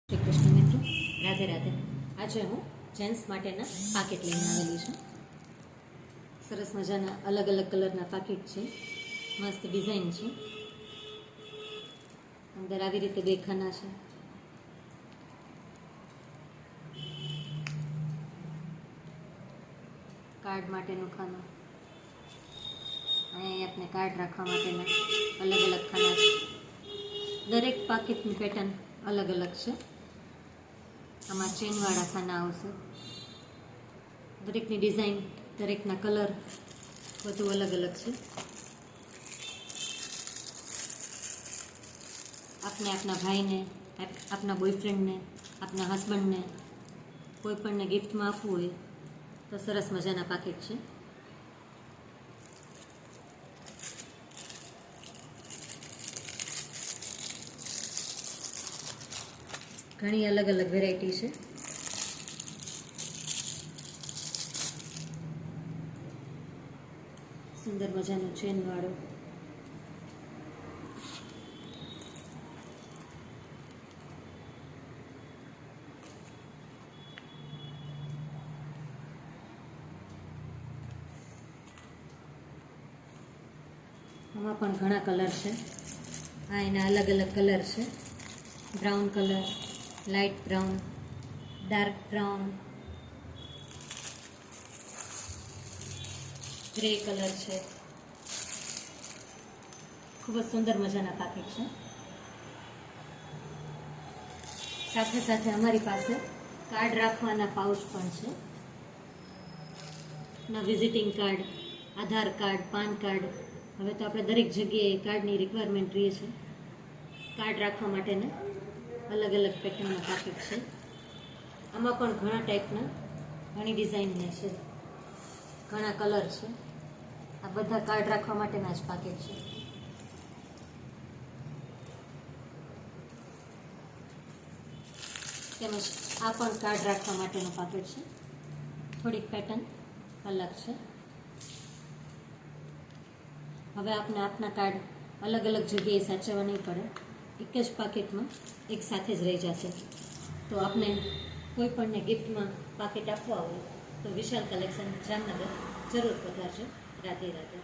શ્રી કૃષ્ણ મિત્રો, રાધે રાધે. આજે હું જેન્ટ્સ માટેના પાકેટ લઈને આવેલી છું. સરસ મજાના અલગ અલગ કલરના પાકીટ છે, મસ્ત ડિઝાઇન છે. અંદર આવી રીતે બે ખાના છે. કાર્ડ માટેનું ખાનું, અહીં આપણે કાર્ડ રાખવા માટેના અલગ અલગ ખાના છે. દરેક પાકીટની પેટર્ન અલગ અલગ છે. આમાં ચેનવાળા ખાના આવશે. દરેકની ડિઝાઇન, દરેકના કલર બધું અલગ અલગ છે. આપણે આપણા ભાઈને, આપણા બોયફ્રેન્ડને, આપણા હસબન્ડને, કોઈ પણને ગિફ્ટમાં આપવું હોય તો સરસ મજાના પાકીટ છે. ઘણી અલગ અલગ વેરાયટી છે. સુંદર મજાનું ચેનવાળું, આમાં પણ ઘણા કલર છે. આ એના અલગ અલગ કલર છે. Brown colour, light brown, dark brown, grey colour છે. ખૂબ જ સુંદર મજાના પાકીટ છે. સાથે સાથે અમારી પાસે કાર્ડ રાખવાના પાઉચ પણ છે. ના વિઝિટિંગ કાર્ડ, આધાર કાર્ડ, પાન કાર્ડ, હવે તો આપણે દરેક જગ્યાએ કાર્ડની રિક્વાયરમેન્ટ રહીએ છે. કાર્ડ રાખવા માટેના અલગ અલગ પેટર્નના પાકીટ છે. આમાં પણ ઘણા ટાઈપના, ઘણી ડિઝાઇનના છે, ઘણા કલર છે. આ બધા કાર્ડ રાખવા માટેના જ પાકીટ છે. તેમજ આ પણ કાર્ડ રાખવા માટેનું પાકીટ છે. થોડીક પેટર્ન અલગ છે. હવે આપણે આપના કાર્ડ અલગ અલગ જગ્યાએ સાચવવા નહીં પડે, એક જ પાકીટમાં એક સાથે જ રહી જશે. તો આપણે કોઈ પણને ગિફ્ટમાં પાકીટ આપવા હોય તો વિશાલ કલેક્શન જામનગર જરૂર પધારજો. રાધે રાધે.